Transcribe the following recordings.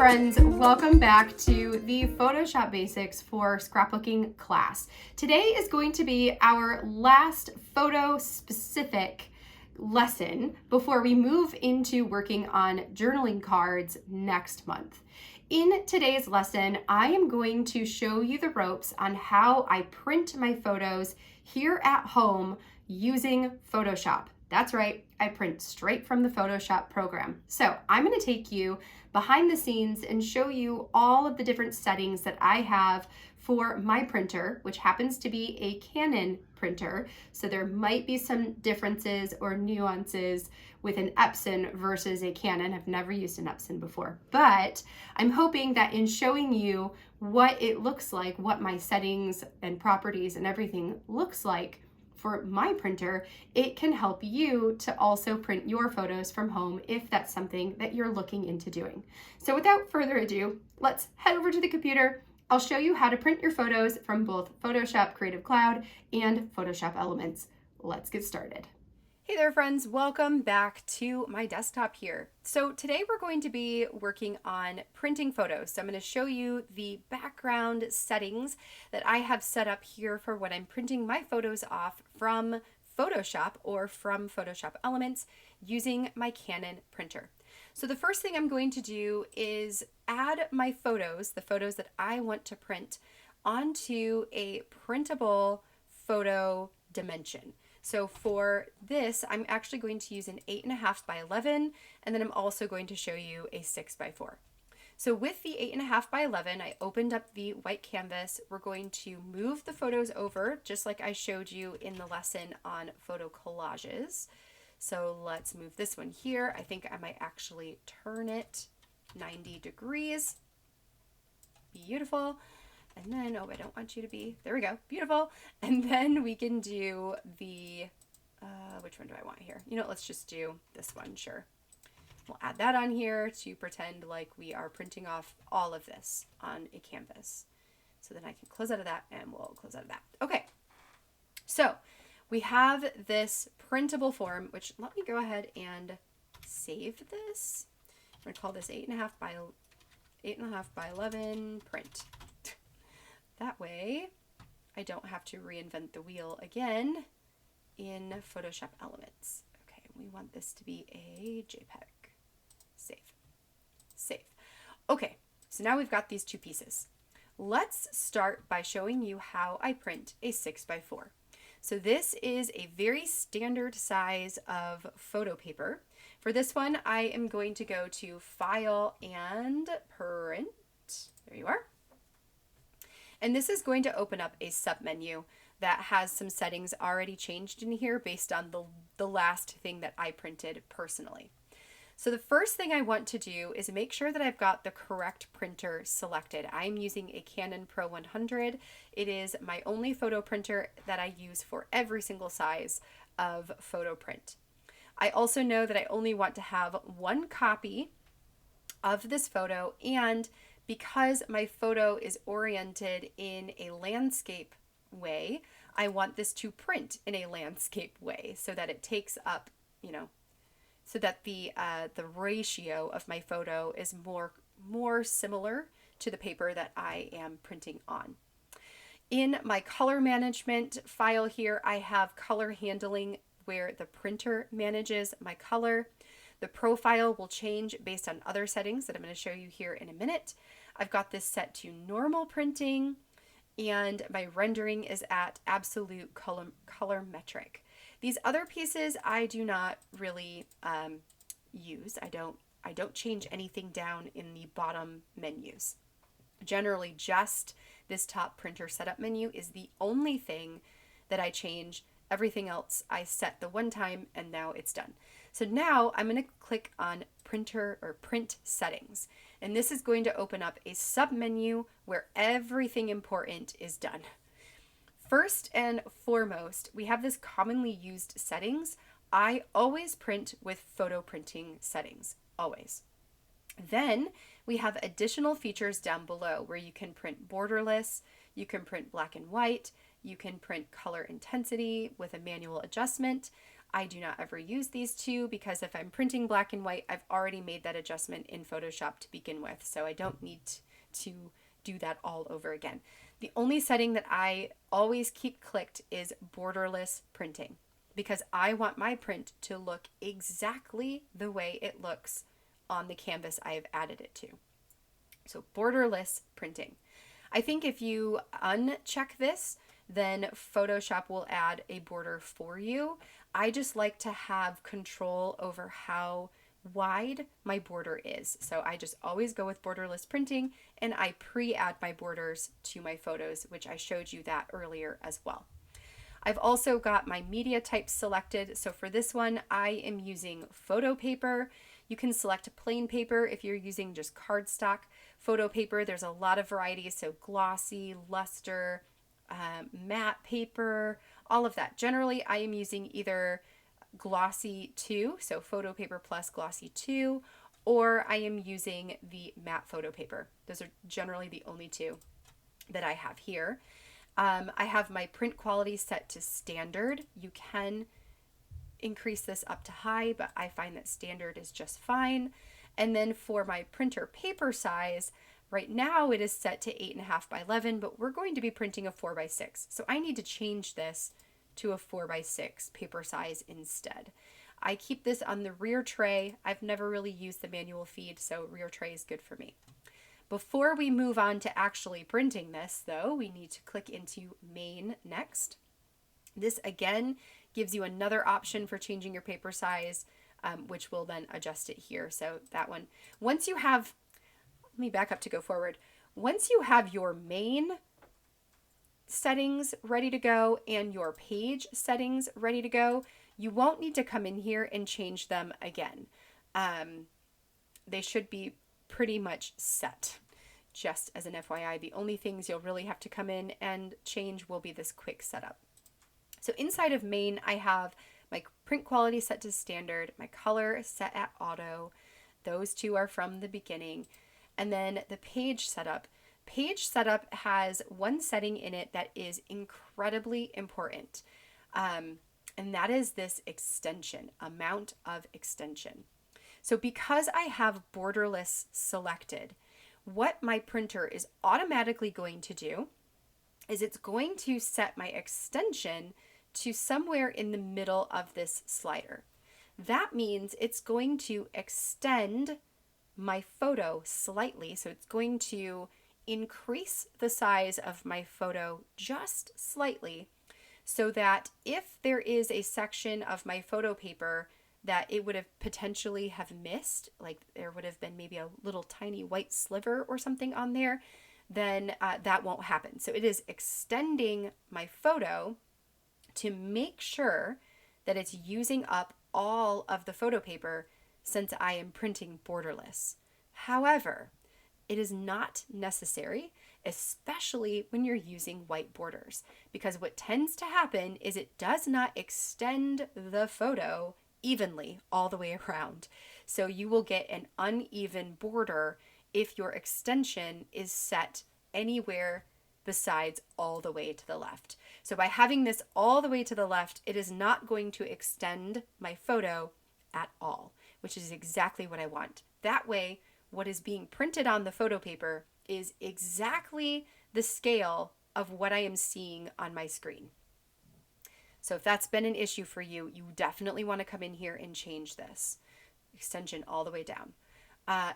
friends, welcome back to the Photoshop Basics for Scrapbooking class. Today is going to be our last photo-specific lesson before we move into working on journaling cards next month. In today's lesson, I am going to show you the ropes on how I print my photos here at home using Photoshop. That's right, I print straight from the Photoshop program. So I'm going to take you behind the scenes and show you all of the different settings that I have for my printer, which happens to be a Canon printer. So there might be some differences or nuances with an Epson versus a Canon. I've never used an Epson before, but I'm hoping that in showing you what it looks like, what my settings and properties and everything looks like for my printer, it can help you to also print your photos from home if that's something that you're looking into doing. So without further ado, let's head over to the computer. I'll show you how to print your photos from both Photoshop Creative Cloud and Photoshop Elements. Let's get started. Hey there friends, welcome back to my desktop here. So today we're going to be working on printing photos. So I'm going to show you the background settings that I have set up here for when I'm printing my photos off from Photoshop or from Photoshop Elements using my Canon printer. So the first thing I'm going to do is add my photos, the photos that I want to print, onto a printable photo dimension. So for this, I'm actually going to use an 8.5 by 11, and then I'm also going to show you a 6 by 4. So with the 8.5 by 11, I opened up the white canvas. We're going to move the photos over, just like I showed you in the lesson on photo collages. So let's move this one here. I think I might actually turn it 90 degrees. Beautiful. And then, oh, I don't want you to be, there we go, beautiful. And then we can do the, which one do I want here? You know, let's just do this one, sure. We'll add that on here to pretend like we are printing off all of this on a canvas. So then I can close out of that and we'll close out of that. Okay, so we have this printable form, which let me go ahead and save this. I'm gonna call this 8.5 by 11 print. That way, I don't have to reinvent the wheel again in Photoshop Elements. Okay, we want this to be a JPEG. Save. Save. Okay, so now we've got these two pieces. Let's start by showing you how I print a 6 by 4. So this is a very standard size of photo paper. For this one, I am going to go to File and Print. There you are. And this is going to open up a submenu that has some settings already changed in here based on the last thing that I printed personally. So the first thing I want to do is make sure that I've got the correct printer selected. I'm using a Canon Pro 100. It is my only photo printer that I use for every single size of photo print. I also know that I only want to have one copy of this photo, and because my photo is oriented in a landscape way, I want this to print in a landscape way so that it takes up, you know, so that the ratio of my photo is more similar to the paper that I am printing on. In my color management file here, I have color handling where the printer manages my color. The profile will change based on other settings that I'm going to show you here in a minute. I've got this set to normal printing, and my rendering is at absolute color metric. These other pieces I do not really use. I don't change anything down in the bottom menus. Generally, just this top printer setup menu is the only thing that I change. Everything else I set the one time and now it's done. So now I'm going to click on printer or print settings. And this is going to open up a submenu where everything important is done. First and foremost, we have this commonly used settings. I always print with photo printing settings, always. Then we have additional features down below where you can print borderless, you can print black and white, you can print color intensity with a manual adjustment. I do not ever use these two because if I'm printing black and white, I've already made that adjustment in Photoshop to begin with, so I don't need to do that all over again. The only setting that I always keep clicked is borderless printing because I want my print to look exactly the way it looks on the canvas I have added it to. So borderless printing. I think if you uncheck this, then Photoshop will add a border for you. I just like to have control over how wide my border is. So I just always go with borderless printing and I pre-add my borders to my photos, which I showed you that earlier as well. I've also got my media type selected. So for this one, I am using photo paper. You can select plain paper if you're using just cardstock. Photo paper, there's a lot of varieties. So glossy, luster, matte paper, all of that. Generally, I am using either glossy 2, so photo paper plus glossy 2, or I am using the matte photo paper. Those are generally the only two that I have here. I have my print quality set to standard. You can increase this up to high, but I find that standard is just fine. And then for my printer paper size, right now it is set to 8.5 by 11, but we're going to be printing a 4 by 6. So I need to change this to a 4 by 6 paper size instead. I keep this on the rear tray. I've never really used the manual feed, so rear tray is good for me. Before we move on to actually printing this, though, we need to click into Main next. This again gives you another option for changing your paper size, which will then adjust it here. So that one, once you have, let me back up to go forward. Once you have your main settings ready to go and your page settings ready to go, you won't need to come in here and change them again. They should be pretty much set. Just as an FYI, the only things you'll really have to come in and change will be this quick setup. So inside of main, I have my print quality set to standard, my color set at auto. Those two are from the beginning. And then the page setup. Page setup has one setting in it that is incredibly important. And that is this extension, amount of extension. So because I have borderless selected, what my printer is automatically going to do is it's going to set my extension to somewhere in the middle of this slider. That means it's going to extend my photo slightly. So it's going to increase the size of my photo just slightly so that if there is a section of my photo paper that it would have potentially have missed, like there would have been maybe a little tiny white sliver or something on there, then that won't happen. So it is extending my photo to make sure that it's using up all of the photo paper since I am printing borderless. However, it is not necessary, especially when you're using white borders, because what tends to happen is it does not extend the photo evenly all the way around. So you will get an uneven border if your extension is set anywhere besides all the way to the left. So by having this all the way to the left, it is not going to extend my photo at all, which is exactly what I want. That way, what is being printed on the photo paper is exactly the scale of what I am seeing on my screen. So if that's been an issue for you, you definitely want to come in here and change this extension all the way down.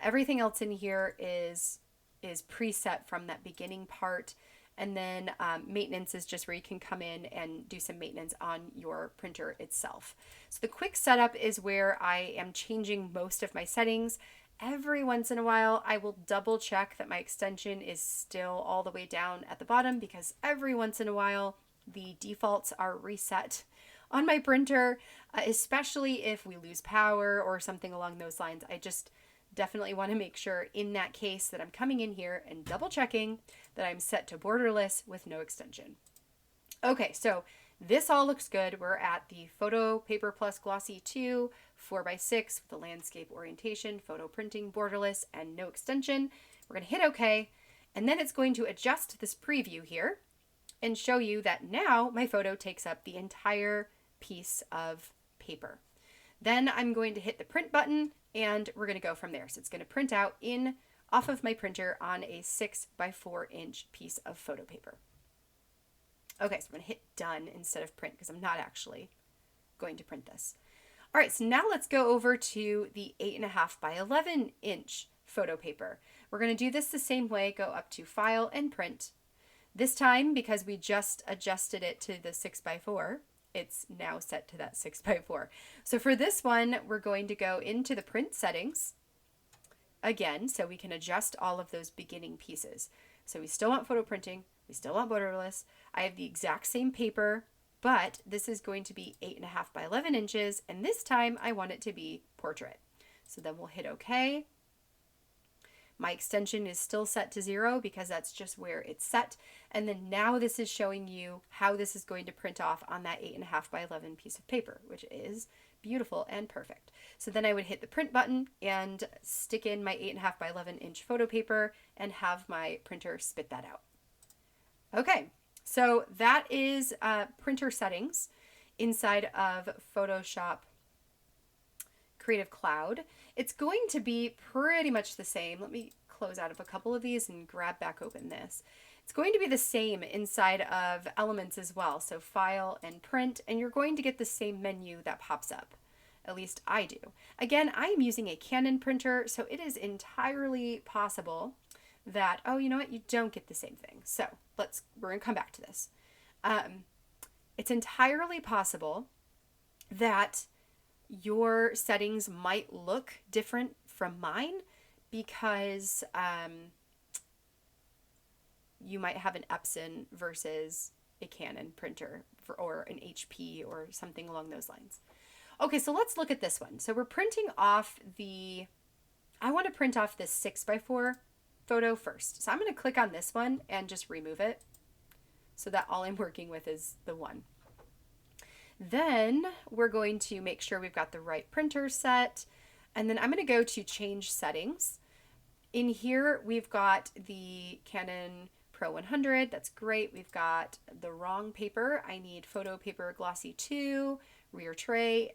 Everything else in here is preset from that beginning part. And then maintenance is just where you can come in and do some maintenance on your printer itself. So the quick setup is where I am changing most of my settings. Every once in a while, I will double check that my extension is still all the way down at the bottom, because every once in a while, the defaults are reset on my printer, especially if we lose power or something along those lines. I just definitely want to make sure in that case that I'm coming in here and double checking that I'm set to borderless with no extension. Okay, so this all looks good. We're at the Photo Paper Plus Glossy 2, 4x6 with the landscape orientation, photo printing, borderless, and no extension. We're going to hit OK, and then it's going to adjust this preview here and show you that now my photo takes up the entire piece of paper. Then I'm going to hit the print button and we're going to go from there. So it's going to print out off of my printer on a 6x4-inch piece of photo paper. Okay, so I'm going to hit done instead of print because I'm not actually going to print this. All right, so now let's go over to the 8.5x11-inch photo paper. We're going to do this the same way, go up to File and Print. This time, because we just adjusted it to the 6x4, it's now set to that 6x4. So for this one, we're going to go into the print settings again, so we can adjust all of those beginning pieces. So we still want photo printing, we still want borderless. I have the exact same paper, but this is going to be 8.5x11 inches, and this time I want it to be portrait. So then we'll hit OK. My extension is still set to 0 because that's just where it's set. And then now this is showing you how this is going to print off on that 8.5x11 piece of paper, which is beautiful and perfect. So then I would hit the print button and stick in my 8.5x11 inch photo paper and have my printer spit that out. Okay, so that is printer settings inside of Photoshop Creative Cloud. It's going to be pretty much the same. Let me close out of a couple of these and grab back open this. It's going to be the same inside of Elements as well. So File and Print, and you're going to get the same menu that pops up. At least I do. Again, I am using a Canon printer, so it is entirely possible that, oh, you know what, you don't get the same thing. So we're going to come back to this. It's entirely possible that your settings might look different from mine because you might have an Epson versus a Canon printer or an HP or something along those lines. Okay, so let's look at this one. So we're printing off I want to print off this 6x4 photo first. So I'm going to click on this one and just remove it so that all I'm working with is the one. Then we're going to make sure we've got the right printer set. And then I'm going to go to Change Settings. In here, we've got the Canon Pro 100. That's great. We've got the wrong paper. I need photo paper glossy 2, rear tray,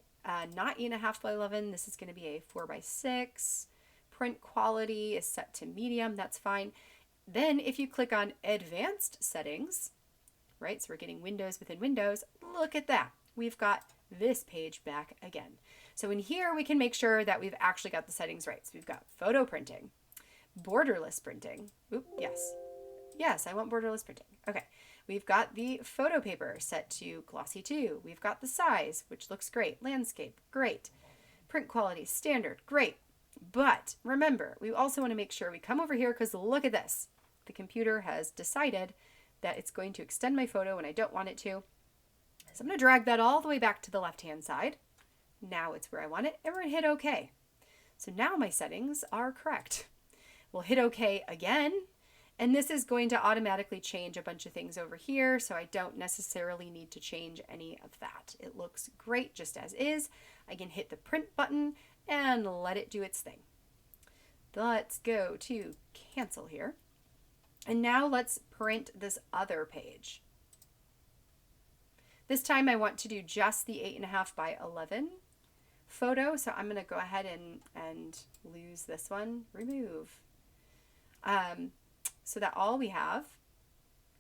not 8.5x11. This is going to be a 4x6. Print quality is set to medium. That's fine. Then if you click on Advanced Settings, right, so we're getting windows within windows, look at that. We've got this page back again. So in here, we can make sure that we've actually got the settings right. So we've got photo printing, borderless printing. Oop, yes. Yes, I want borderless printing. Okay. We've got the photo paper set to glossy 2. We've got the size, which looks great. Landscape, great. Print quality, standard, great. But remember, we also want to make sure we come over here because look at this. The computer has decided that it's going to extend my photo when I don't want it to. So I'm going to drag that all the way back to the left-hand side. Now it's where I want it, and we're going to hit OK. So now my settings are correct. We'll hit OK again, and this is going to automatically change a bunch of things over here, so I don't necessarily need to change any of that. It looks great just as is. I can hit the print button and let it do its thing. Let's go to cancel here. And now let's print this other page. This time I want to do just the 8.5x11 photo. So I'm going to go ahead and lose this one, remove. So that all we have,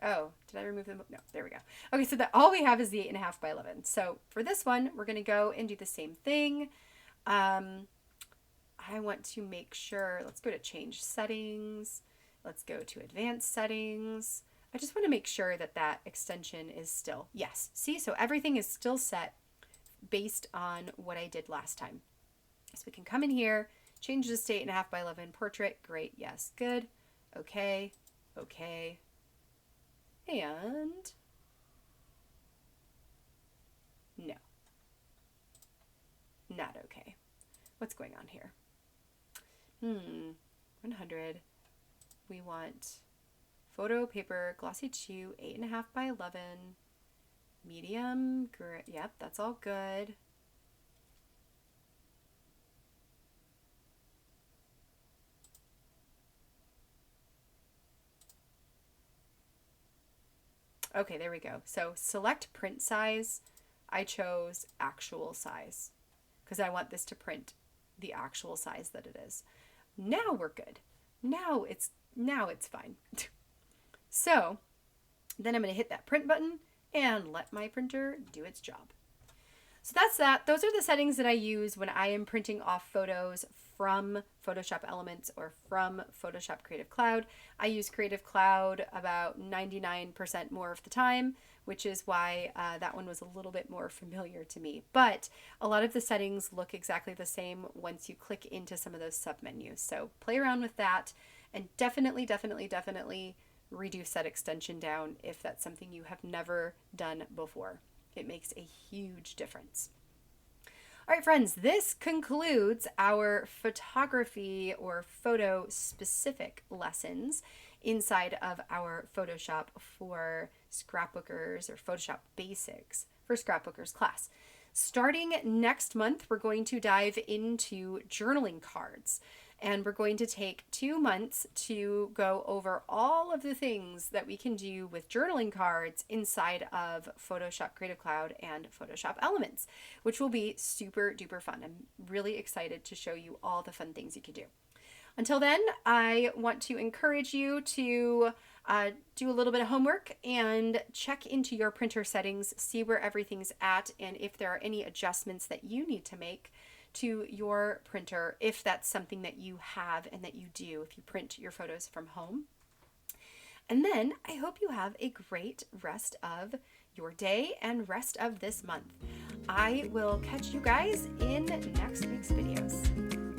oh, did I remove them? No, there we go. Okay, so that all we have is the 8.5x11. So for this one, we're going to go and do the same thing. I want to make sure, let's go to change settings. Let's go to advanced settings. I just want to make sure that that extension is still, yes. See, so everything is still set based on what I did last time. So we can come in here, change this to 8.5x11 portrait. Great, yes, good. Okay, okay. And no, not okay. What's going on here? 100. We want photo paper, glossy 2, 8.5x11, medium, yep, that's all good. Okay, there we go. So select print size. I chose actual size because I want this to print the actual size that it is. Now we're good. Now it's fine. So then I'm going to hit that print button and let my printer do its job. So that's that. Those are the settings that I use when I am printing off photos from Photoshop Elements or from Photoshop Creative Cloud. I use Creative Cloud about 99% more of the time, which is why that one was a little bit more familiar to me. But a lot of the settings look exactly the same once you click into some of those submenus. So play around with that, and definitely reduce that extension down if that's something you have never done before. It makes a huge difference. All right, friends, this concludes our photography or photo specific lessons inside of our Photoshop for Scrapbookers or Photoshop Basics for Scrapbookers class. Starting next month, we're going to dive into journaling cards. And we're going to take 2 months to go over all of the things that we can do with journaling cards inside of Photoshop Creative Cloud and Photoshop Elements, which will be super duper fun. I'm really excited to show you all the fun things you can do. Until then, I want to encourage you to do a little bit of homework and check into your printer settings, see where everything's at, and if there are any adjustments that you need to make to your printer, if that's something that you have and that you do, if you print your photos from home. And then I hope you have a great rest of your day and rest of this month. I will catch you guys in next week's videos.